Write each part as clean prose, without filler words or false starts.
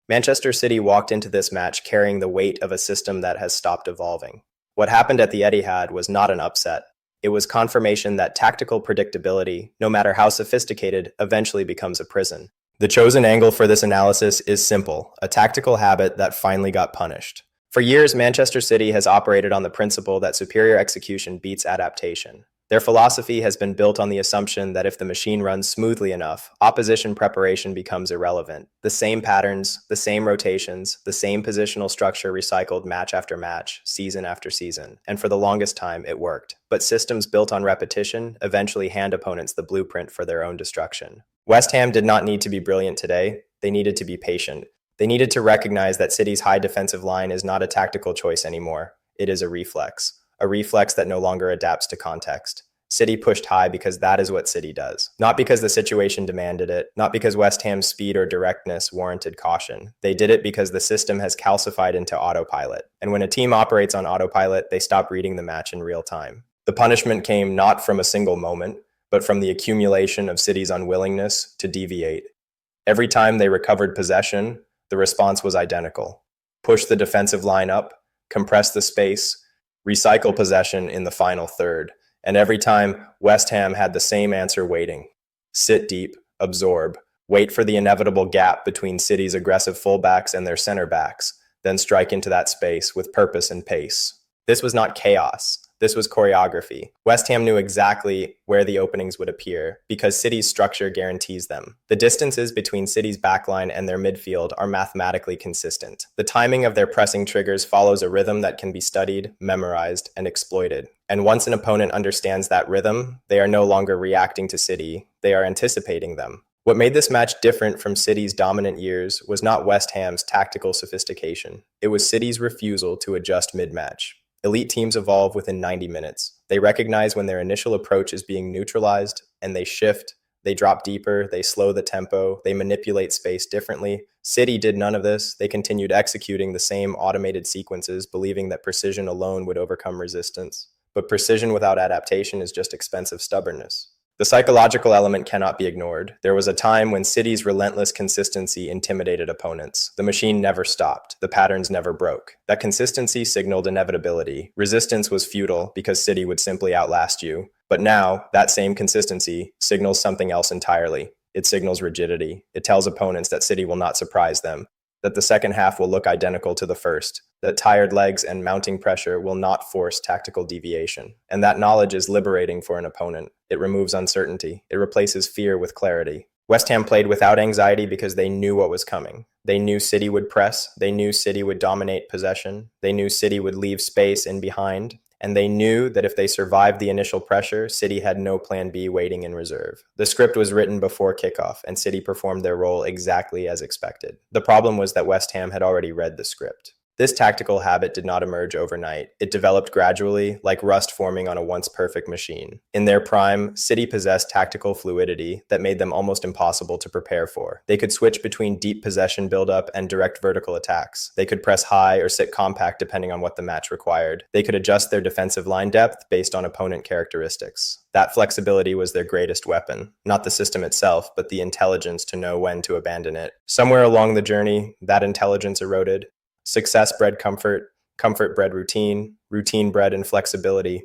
Manchester City walked into this match carrying the weight of a system that has stopped evolving. What happened at the Etihad was not an upset. It was confirmation that tactical predictability, no matter how sophisticated, eventually becomes a prison. The chosen angle for this analysis is simple, a tactical habit that finally got punished. For years, Manchester City has operated on the principle that superior execution beats adaptation. Their philosophy has been built on the assumption that if the machine runs smoothly enough, opposition preparation becomes irrelevant. The same patterns, the same rotations, the same positional structure recycled match after match, season after season. And for the longest time, it worked. But systems built on repetition eventually hand opponents the blueprint for their own destruction. West Ham did not need to be brilliant today. They needed to be patient. They needed to recognize that City's high defensive line is not a tactical choice anymore. It is a reflex that no longer adapts to context. City pushed high because that is what City does. Not because the situation demanded it, not because West Ham's speed or directness warranted caution. They did it because the system has calcified into autopilot. And when a team operates on autopilot, they stop reading the match in real time. The punishment came not from a single moment, but from the accumulation of City's unwillingness to deviate. Every time they recovered possession, the response was identical. Push the defensive line up, compress the space, recycle possession in the final third. And every time, West Ham had the same answer waiting. Sit deep, absorb, wait for the inevitable gap between City's aggressive fullbacks and their center backs, then strike into that space with purpose and pace. This was not chaos. This was choreography. West Ham knew exactly where the openings would appear because City's structure guarantees them. The distances between City's backline and their midfield are mathematically consistent. The timing of their pressing triggers follows a rhythm that can be studied, memorized, and exploited. And once an opponent understands that rhythm, they are no longer reacting to City, they are anticipating them. What made this match different from City's dominant years was not West Ham's tactical sophistication. It was City's refusal to adjust mid-match. Elite teams evolve within 90 minutes. They recognize when their initial approach is being neutralized, and they shift, they drop deeper, they slow the tempo, they manipulate space differently. City did none of this. They continued executing the same automated sequences, believing that precision alone would overcome resistance. But precision without adaptation is just expensive stubbornness. The psychological element cannot be ignored. There was a time when City's relentless consistency intimidated opponents. The machine never stopped. The patterns never broke. That consistency signaled inevitability. Resistance was futile because City would simply outlast you. But now, that same consistency signals something else entirely. It signals rigidity. It tells opponents that City will not surprise them, that the second half will look identical to the first, that tired legs and mounting pressure will not force tactical deviation. And that knowledge is liberating for an opponent. It removes uncertainty. It replaces fear with clarity. West Ham played without anxiety because they knew what was coming. They knew City would press. They knew City would dominate possession. They knew City would leave space in behind. And they knew that if they survived the initial pressure, City had no plan B waiting in reserve. The script was written before kickoff, and City performed their role exactly as expected. The problem was that West Ham had already read the script. This tactical habit did not emerge overnight. It developed gradually, like rust forming on a once perfect machine. In their prime, City possessed tactical fluidity that made them almost impossible to prepare for. They could switch between deep possession buildup and direct vertical attacks. They could press high or sit compact depending on what the match required. They could adjust their defensive line depth based on opponent characteristics. That flexibility was their greatest weapon. Not the system itself, but the intelligence to know when to abandon it. Somewhere along the journey, that intelligence eroded. Success bred comfort, comfort bred routine, routine bred inflexibility.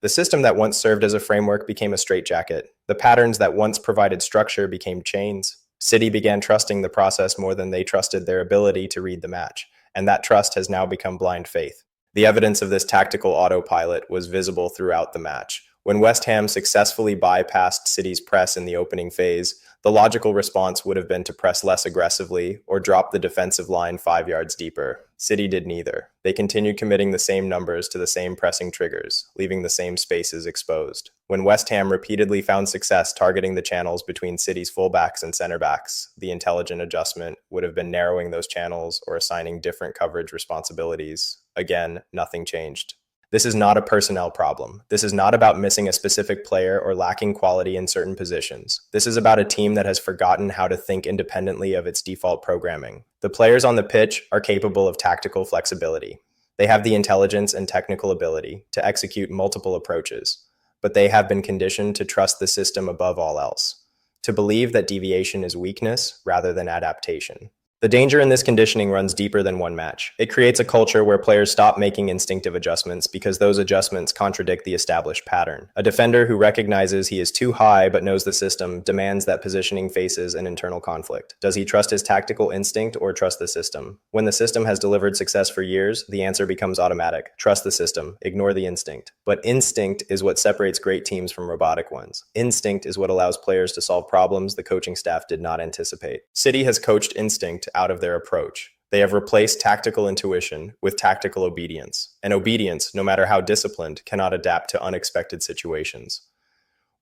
The system that once served as a framework became a straitjacket. The patterns that once provided structure became chains. City began trusting the process more than they trusted their ability to read the match, and that trust has now become blind faith. The evidence of this tactical autopilot was visible throughout the match. When West Ham successfully bypassed City's press in the opening phase, the logical response would have been to press less aggressively or drop the defensive line 5 yards deeper. City did neither. They continued committing the same numbers to the same pressing triggers, leaving the same spaces exposed. When West Ham repeatedly found success targeting the channels between City's fullbacks and center backs, the intelligent adjustment would have been narrowing those channels or assigning different coverage responsibilities. Again, nothing changed. This is not a personnel problem. This is not about missing a specific player or lacking quality in certain positions. This is about a team that has forgotten how to think independently of its default programming. The players on the pitch are capable of tactical flexibility. They have the intelligence and technical ability to execute multiple approaches, but they have been conditioned to trust the system above all else, to believe that deviation is weakness rather than adaptation. The danger in this conditioning runs deeper than one match. It creates a culture where players stop making instinctive adjustments because those adjustments contradict the established pattern. A defender who recognizes he is too high but knows the system demands that positioning faces an internal conflict. Does he trust his tactical instinct or trust the system? When the system has delivered success for years, the answer becomes automatic. Trust the system, ignore the instinct. But instinct is what separates great teams from robotic ones. Instinct is what allows players to solve problems the coaching staff did not anticipate. City has coached instinct out of their approach. They have replaced tactical intuition with tactical obedience. And obedience, no matter how disciplined, cannot adapt to unexpected situations.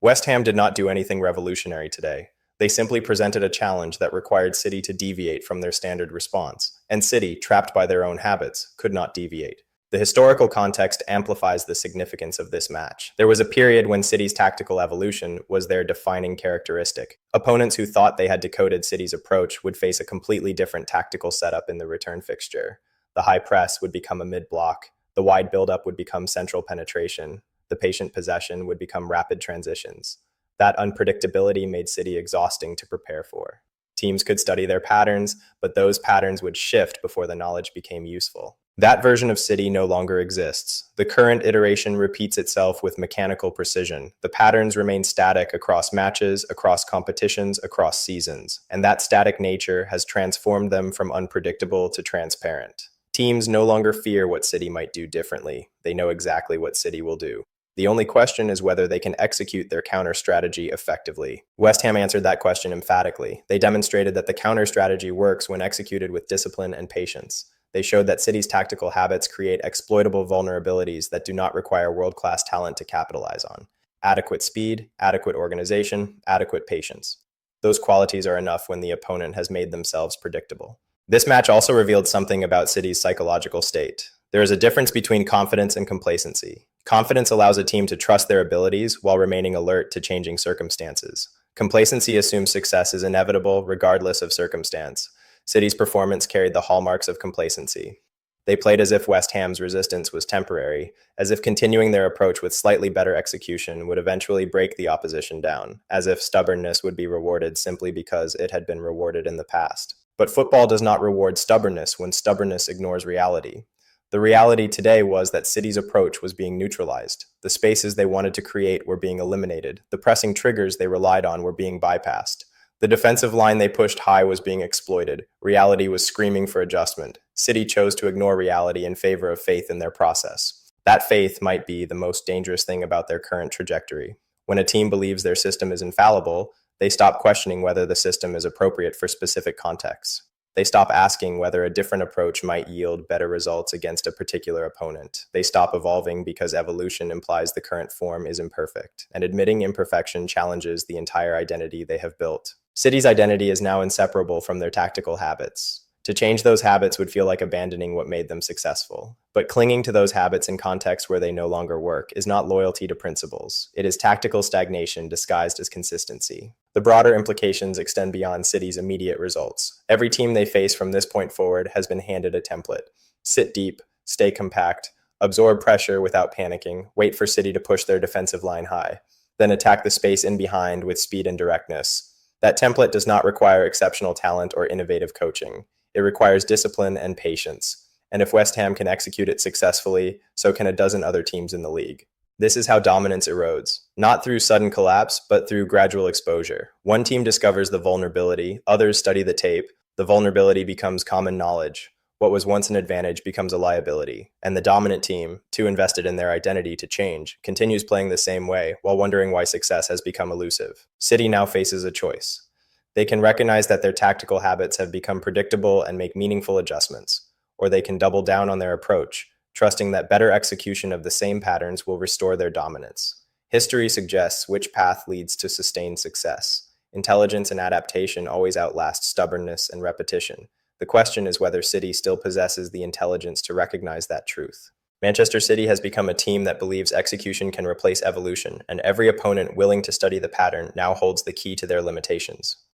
West Ham did not do anything revolutionary today. They simply presented a challenge that required City to deviate from their standard response. And City, trapped by their own habits, could not deviate. The historical context amplifies the significance of this match. There was a period when City's tactical evolution was their defining characteristic. Opponents who thought they had decoded City's approach would face a completely different tactical setup in the return fixture. The high press would become a mid-block, the wide build-up would become central penetration, the patient possession would become rapid transitions. That unpredictability made City exhausting to prepare for. Teams could study their patterns, but those patterns would shift before the knowledge became useful. That version of City no longer exists. The current iteration repeats itself with mechanical precision. The patterns remain static across matches, across competitions, across seasons, and that static nature has transformed them from unpredictable to transparent. Teams no longer fear what City might do differently. They know exactly what City will do. The only question is whether they can execute their counter strategy effectively. West Ham answered that question emphatically. They demonstrated that the counter strategy works when executed with discipline and patience. They showed that City's tactical habits create exploitable vulnerabilities that do not require world-class talent to capitalize on. Adequate speed, adequate organization, adequate patience. Those qualities are enough when the opponent has made themselves predictable. This match also revealed something about City's psychological state. There is a difference between confidence and complacency. Confidence allows a team to trust their abilities while remaining alert to changing circumstances. Complacency assumes success is inevitable regardless of circumstance. City's performance carried the hallmarks of complacency. They played as if West Ham's resistance was temporary, as if continuing their approach with slightly better execution would eventually break the opposition down, as if stubbornness would be rewarded simply because it had been rewarded in the past. But football does not reward stubbornness when stubbornness ignores reality. The reality today was that City's approach was being neutralized. The spaces they wanted to create were being eliminated. The pressing triggers they relied on were being bypassed. The defensive line they pushed high was being exploited. Reality was screaming for adjustment. City chose to ignore reality in favor of faith in their process. That faith might be the most dangerous thing about their current trajectory. When a team believes their system is infallible, they stop questioning whether the system is appropriate for specific contexts. They stop asking whether a different approach might yield better results against a particular opponent. They stop evolving because evolution implies the current form is imperfect, and admitting imperfection challenges the entire identity they have built. City's identity is now inseparable from their tactical habits. To change those habits would feel like abandoning what made them successful. But clinging to those habits in contexts where they no longer work is not loyalty to principles. It is tactical stagnation disguised as consistency. The broader implications extend beyond City's immediate results. Every team they face from this point forward has been handed a template. Sit deep, stay compact, absorb pressure without panicking, wait for City to push their defensive line high, then attack the space in behind with speed and directness. That template does not require exceptional talent or innovative coaching. It requires discipline and patience. And if West Ham can execute it successfully, so can a dozen other teams in the league. This is how dominance erodes, not through sudden collapse, but through gradual exposure. One team discovers the vulnerability, others study the tape, the vulnerability becomes common knowledge. What was once an advantage becomes a liability, and the dominant team, too invested in their identity to change, continues playing the same way while wondering why success has become elusive. City now faces a choice. They can recognize that their tactical habits have become predictable and make meaningful adjustments, or they can double down on their approach, trusting that better execution of the same patterns will restore their dominance. History suggests which path leads to sustained success. Intelligence and adaptation always outlast stubbornness and repetition. The question is whether City still possesses the intelligence to recognize that truth. Manchester City has become a team that believes execution can replace evolution, and every opponent willing to study the pattern now holds the key to their limitations.